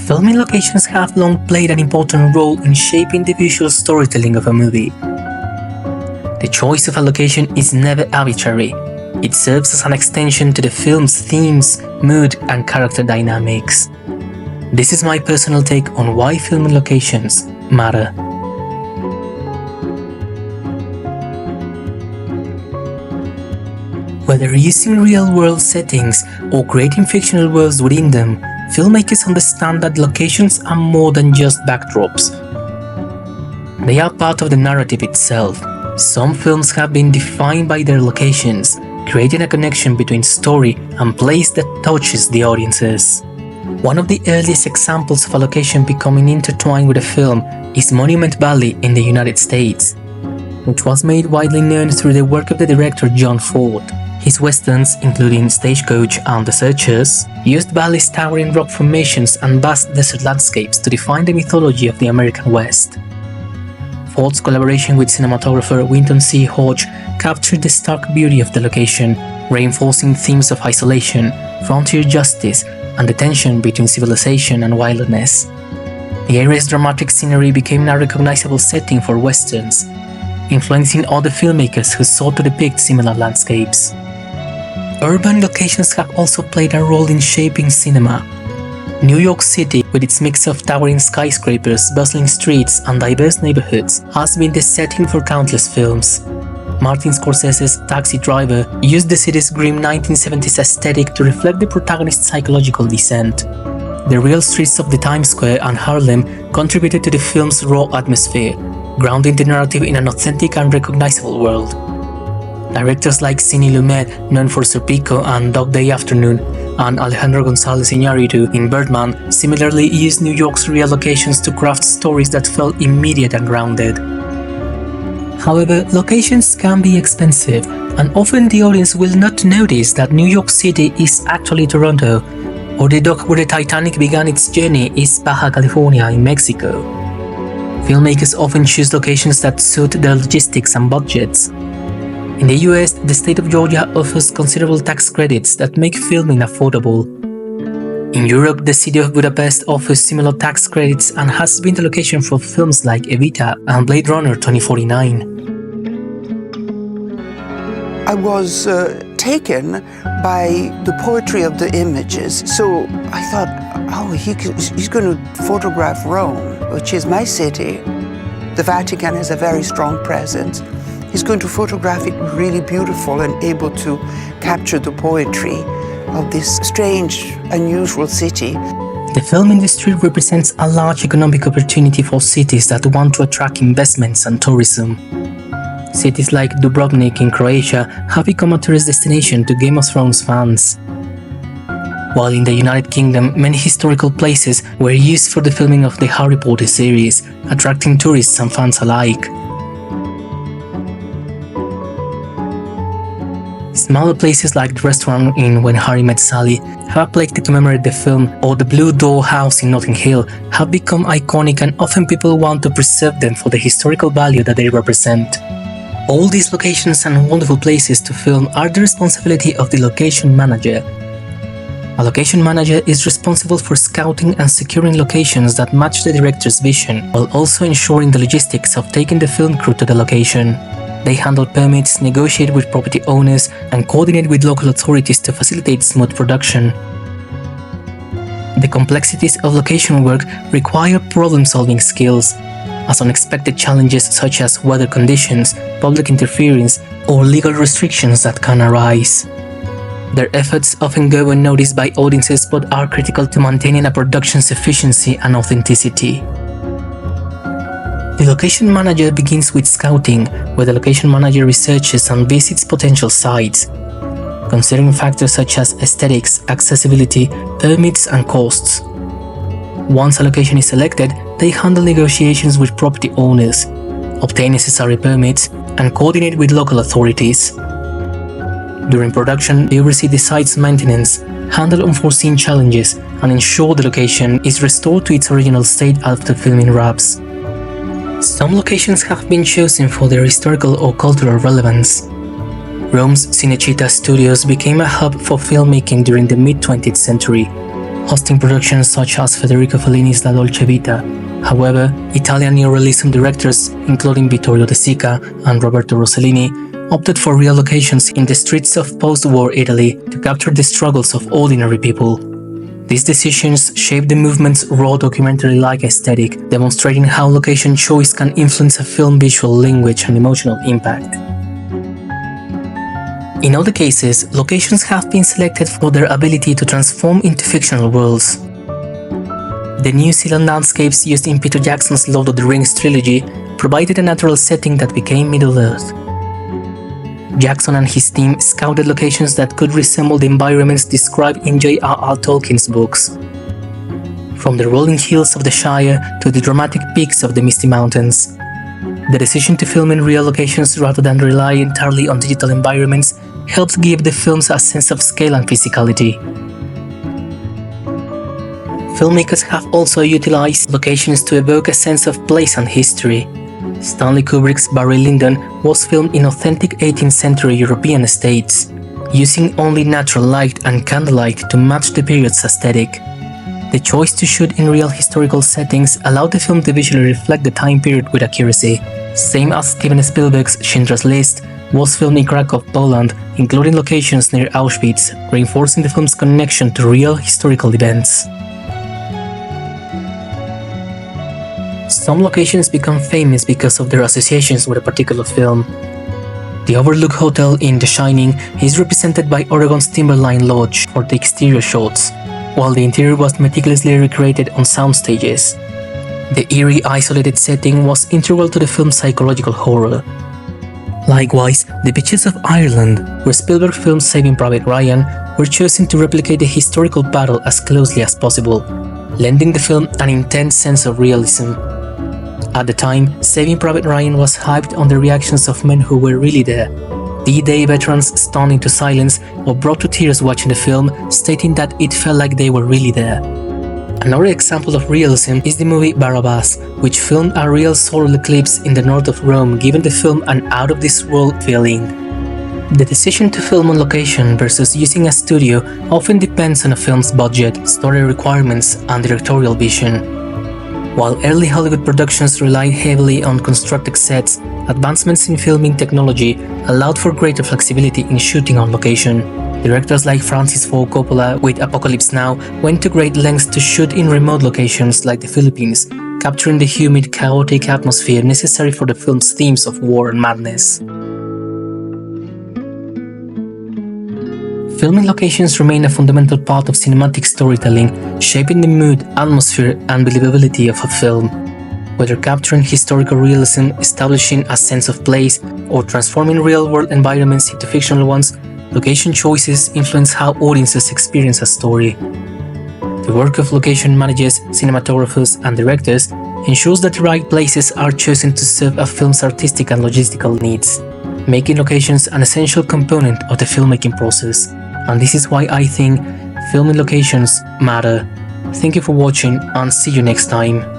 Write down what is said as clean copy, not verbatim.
Filming locations have long played an important role in shaping the visual storytelling of a movie. The choice of a location is never arbitrary. It serves as an extension to the film's themes, mood, and character dynamics. This is my personal take on why filming locations matter. Whether using real-world settings or creating fictional worlds within them, filmmakers understand that locations are more than just backdrops. They are part of the narrative itself. Some films have been defined by their locations, creating a connection between story and place that touches the audiences. One of the earliest examples of a location becoming intertwined with a film is Monument Valley in the United States, which was made widely known through the work of the director John Ford. His westerns, including Stagecoach and The Searchers, used valleys, towering rock formations, and vast desert landscapes to define the mythology of the American West. Ford's collaboration with cinematographer Winton C. Hodge captured the stark beauty of the location, reinforcing themes of isolation, frontier justice, and the tension between civilization and wilderness. The area's dramatic scenery became a recognizable setting for westerns, influencing other filmmakers who sought to depict similar landscapes. Urban locations have also played a role in shaping cinema. New York City, with its mix of towering skyscrapers, bustling streets, and diverse neighborhoods, has been the setting for countless films. Martin Scorsese's Taxi Driver used the city's grim 1970s aesthetic to reflect the protagonist's psychological descent. The real streets of the Times Square and Harlem contributed to the film's raw atmosphere, grounding the narrative in an authentic and recognizable world. Directors like Sidney Lumet, known for Serpico and Dog Day Afternoon, and Alejandro González Iñárritu in Birdman similarly used New York's real locations to craft stories that felt immediate and grounded. However, locations can be expensive, and often the audience will not notice that New York City is actually Toronto, or the dock where the Titanic began its journey is Baja California in Mexico. Filmmakers often choose locations that suit their logistics and budgets. In the US, the state of Georgia offers considerable tax credits that make filming affordable. In Europe, the city of Budapest offers similar tax credits and has been the location for films like Evita and Blade Runner 2049. I was taken by the poetry of the images, so I thought, oh, he's going to photograph Rome, which is my city. The Vatican has a very strong presence. He's going to photograph it really beautiful and able to capture the poetry of this strange, unusual city. The film industry represents a large economic opportunity for cities that want to attract investments and tourism. Cities like Dubrovnik in Croatia have become a tourist destination to Game of Thrones fans. While in the United Kingdom, many historical places were used for the filming of the Harry Potter series, attracting tourists and fans alike. Smaller places like the restaurant in When Harry Met Sally have a plaque to commemorate the film, or the Blue Door House in Notting Hill have become iconic, and often people want to preserve them for the historical value that they represent. All these locations and wonderful places to film are the responsibility of the location manager. A location manager is responsible for scouting and securing locations that match the director's vision, while also ensuring the logistics of taking the film crew to the location. They handle permits, negotiate with property owners, and coordinate with local authorities to facilitate smooth production. The complexities of location work require problem-solving skills, as unexpected challenges such as weather conditions, public interference, or legal restrictions that can arise. Their efforts often go unnoticed by audiences but are critical to maintaining a production's efficiency and authenticity. The location manager begins with scouting, where the location manager researches and visits potential sites, considering factors such as aesthetics, accessibility, permits, and costs. Once a location is selected, they handle negotiations with property owners, obtain necessary permits, and coordinate with local authorities. During production, they oversee the site's maintenance, handle unforeseen challenges, and ensure the location is restored to its original state after filming wraps. Some locations have been chosen for their historical or cultural relevance. Rome's Cinecittà Studios became a hub for filmmaking during the mid-20th century, hosting productions such as Federico Fellini's La Dolce Vita. However, Italian Neorealism directors, including Vittorio De Sica and Roberto Rossellini, opted for real locations in the streets of post-war Italy to capture the struggles of ordinary people. These decisions shaped the movement's raw documentary-like aesthetic, demonstrating how location choice can influence a film's visual language and emotional impact. In other cases, locations have been selected for their ability to transform into fictional worlds. The New Zealand landscapes used in Peter Jackson's Lord of the Rings trilogy provided a natural setting that became Middle-earth. Jackson and his team scouted locations that could resemble the environments described in J.R.R. Tolkien's books. From the rolling hills of the Shire to the dramatic peaks of the Misty Mountains. The decision to film in real locations rather than rely entirely on digital environments helps give the films a sense of scale and physicality. Filmmakers have also utilized locations to evoke a sense of place and history. Stanley Kubrick's Barry Lyndon was filmed in authentic 18th century European estates, using only natural light and candlelight to match the period's aesthetic. The choice to shoot in real historical settings allowed the film to visually reflect the time period with accuracy, same as Steven Spielberg's Schindler's List was filmed in Krakow, Poland, including locations near Auschwitz, reinforcing the film's connection to real historical events. Some locations become famous because of their associations with a particular film. The Overlook Hotel in The Shining is represented by Oregon's Timberline Lodge for the exterior shots, while the interior was meticulously recreated on sound stages. The eerie, isolated setting was integral to the film's psychological horror. Likewise, the beaches of Ireland, where Spielberg filmed Saving Private Ryan, were chosen to replicate the historical battle as closely as possible, lending the film an intense sense of realism. At the time, Saving Private Ryan was hyped on the reactions of men who were really there. D-Day veterans stunned into silence or brought to tears watching the film, stating that it felt like they were really there. Another example of realism is the movie Barabbas, which filmed a real solar eclipse in the north of Rome, giving the film an out-of-this-world feeling. The decision to film on location versus using a studio often depends on a film's budget, story requirements, and directorial vision. While early Hollywood productions relied heavily on constructed sets, advancements in filming technology allowed for greater flexibility in shooting on location. Directors like Francis Ford Coppola with Apocalypse Now went to great lengths to shoot in remote locations like the Philippines, capturing the humid, chaotic atmosphere necessary for the film's themes of war and madness. Filming locations remain a fundamental part of cinematic storytelling, shaping the mood, atmosphere, and believability of a film. Whether capturing historical realism, establishing a sense of place, or transforming real-world environments into fictional ones, location choices influence how audiences experience a story. The work of location managers, cinematographers, and directors ensures that the right places are chosen to serve a film's artistic and logistical needs, making locations an essential component of the filmmaking process. And this is why I think filming locations matter. Thank you for watching and see you next time.